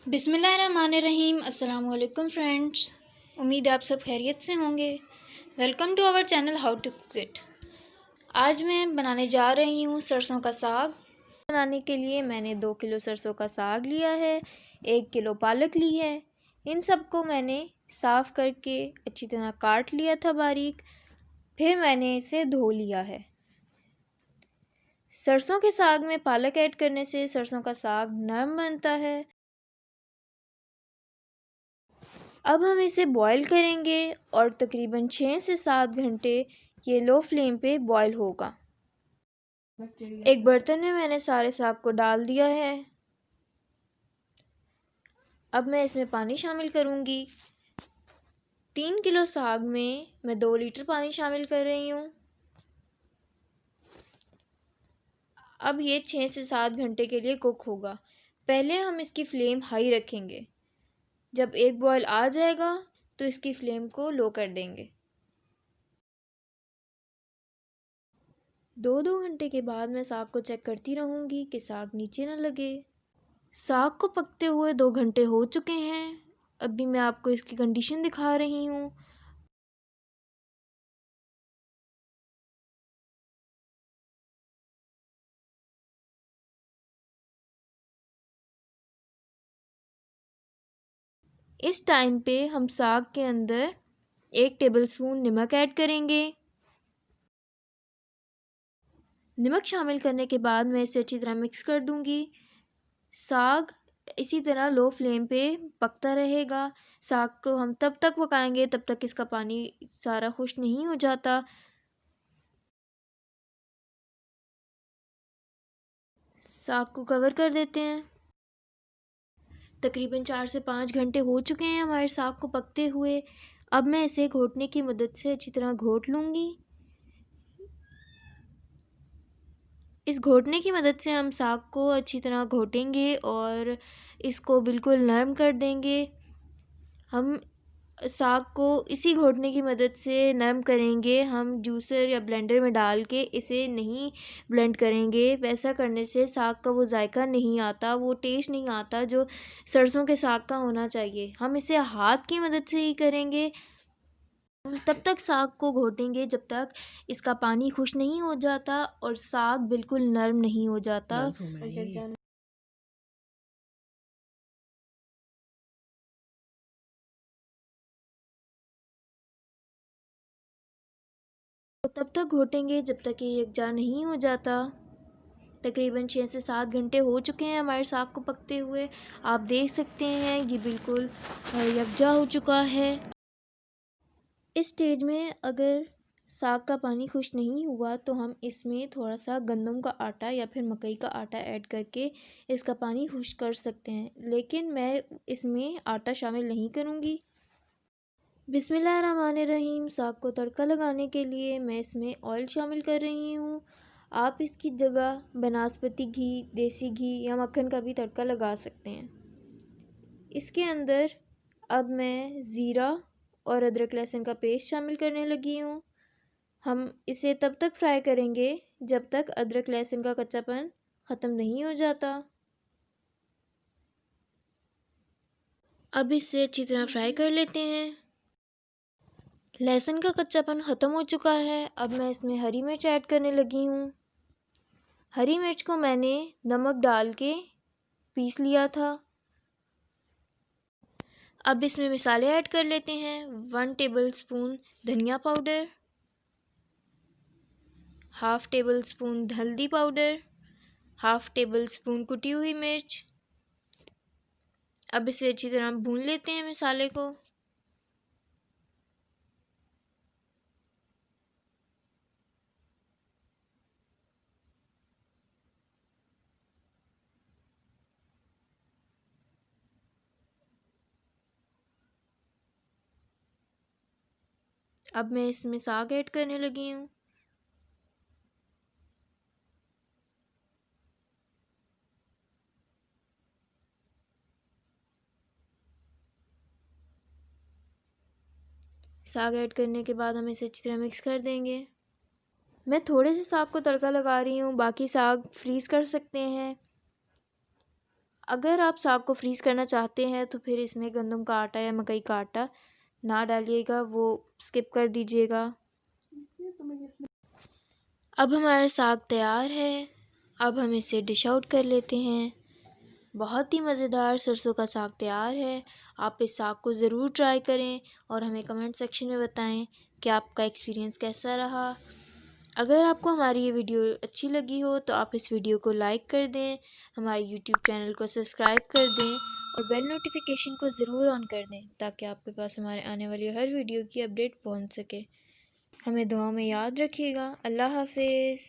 बिस्मिल्लाहिर्रहमानिर्रहीम। अस्सलाम वालेकुम फ्रेंड्स, उम्मीद है आप सब खैरियत से होंगे। Welcome to our channel how to cook it. आज मैं बनाने जा रही हूँ सरसों का साग। बनाने के लिए मैंने 2 किलो सरसों का साग लिया है, 1 किलो पालक ली है। इन सबको मैंने साफ़ करके अच्छी तरह काट लिया था बारीक, फिर मैंने इसे धो लिया है। सरसों के साग में पालक ऐड करने से सरसों का साग नरम बनता है। अब हम इसे बॉईल करेंगे और तकरीबन 6 से 7 घंटे ये लो फ्लेम पे बॉईल होगा। एक बर्तन में मैंने सारे साग को डाल दिया है। अब मैं इसमें पानी शामिल करूँगी। 3 किलो साग में मैं 2 लीटर पानी शामिल कर रही हूँ। अब ये 6 से 7 घंटे के लिए कुक होगा। पहले हम इसकी फ्लेम हाई रखेंगे। जब एक बॉईल आ जाएगा तो इसकी फ्लेम को लो कर देंगे। 2-2 घंटे के बाद मैं साग को चेक करती रहूँगी कि साग नीचे न लगे। साग को पकते हुए 2 घंटे हो चुके हैं। अभी मैं आपको इसकी कंडीशन दिखा रही हूँ। इस टाइम पे हम साग के अंदर 1 टेबलस्पून नमक ऐड करेंगे। नमक शामिल करने के बाद मैं इसे अच्छी तरह मिक्स कर दूँगी। साग इसी तरह लो फ्लेम पे पकता रहेगा। साग को हम तब तक पकाएंगे तब तक इसका पानी सारा खुश्क नहीं हो जाता। साग को कवर कर देते हैं। तकरीबन 4 से 5 घंटे हो चुके हैं हमारे साग को पकते हुए। अब मैं इसे घोटने की मदद से अच्छी तरह घोट लूँगी। इस घोटने की मदद से हम साग को अच्छी तरह घोटेंगे और इसको बिल्कुल नरम कर देंगे। हम साग को इसी घोटने की मदद से नरम करेंगे। हम जूसर या ब्लेंडर में डाल के इसे नहीं ब्लेंड करेंगे। वैसा करने से साग का वो जायका नहीं आता, वो टेस्ट नहीं आता जो सरसों के साग का होना चाहिए। हम इसे हाथ की मदद से ही करेंगे। हम तब तक साग को घोटेंगे जब तक इसका पानी खुश्क नहीं हो जाता और साग बिल्कुल नरम नहीं हो जाता। तो तब तक घोटेंगे जब तक ये यकजा नहीं हो जाता। तकरीबन 6 से 7 घंटे हो चुके हैं हमारे साग को पकते हुए। आप देख सकते हैं ये बिल्कुल यकजा हो चुका है। इस स्टेज में अगर साग का पानी खुश्क नहीं हुआ तो हम इसमें थोड़ा सा गंदम का आटा या फिर मकई का आटा ऐड करके इसका पानी खुश्क कर सकते हैं, लेकिन मैं इसमें आटा शामिल नहीं करूँगी। बिस्मिल्लाहिर्रहमानिर्रहीम। साग को तड़का लगाने के लिए मैं इसमें ऑयल शामिल कर रही हूँ। आप इसकी जगह बनास्पति घी, देसी घी या मक्खन का भी तड़का लगा सकते हैं। इसके अंदर अब मैं ज़ीरा और अदरक लहसुन का पेस्ट शामिल करने लगी हूँ। हम इसे तब तक फ्राई करेंगे जब तक अदरक लहसुन का कच्चापन ख़त्म नहीं हो जाता। अब इसे अच्छी तरह फ्राई कर लेते हैं। लहसुन का कच्चापन ख़त्म हो चुका है। अब मैं इसमें हरी मिर्च ऐड करने लगी हूँ। हरी मिर्च को मैंने नमक डाल के पीस लिया था। अब इसमें मसाले ऐड कर लेते हैं। 1 टेबलस्पून धनिया पाउडर, हाफ़ टेबल स्पून हल्दी पाउडर, हाफ़ टेबल स्पून कुटी हुई मिर्च। अब इसे अच्छी तरह भून लेते हैं मसाले को। अब मैं इसमें साग ऐड करने लगी हूँ। साग ऐड करने के बाद हम इसे अच्छी तरह मिक्स कर देंगे। मैं थोड़े से साग को तड़का लगा रही हूँ, बाकी साग फ्रीज़ कर सकते हैं। अगर आप साग को फ्रीज़ करना चाहते हैं तो फिर इसमें गंदम का आटा या मकई का आटा ना डालिएगा, वो स्किप कर दीजिएगा। अब हमारा साग तैयार है। अब हम इसे डिश आउट कर लेते हैं। बहुत ही मज़ेदार सरसों का साग तैयार है। आप इस साग को ज़रूर ट्राई करें और हमें कमेंट सेक्शन में बताएं कि आपका एक्सपीरियंस कैसा रहा। अगर आपको हमारी ये वीडियो अच्छी लगी हो तो आप इस वीडियो को लाइक कर दें, हमारे यूट्यूब चैनल को सब्सक्राइब कर दें और बेल नोटिफिकेशन को ज़रूर ऑन कर दें ताकि आपके पास हमारे आने वाली हर वीडियो की अपडेट पहुंच सके। हमें दुआ में याद रखिएगा। अल्लाह हाफिज़।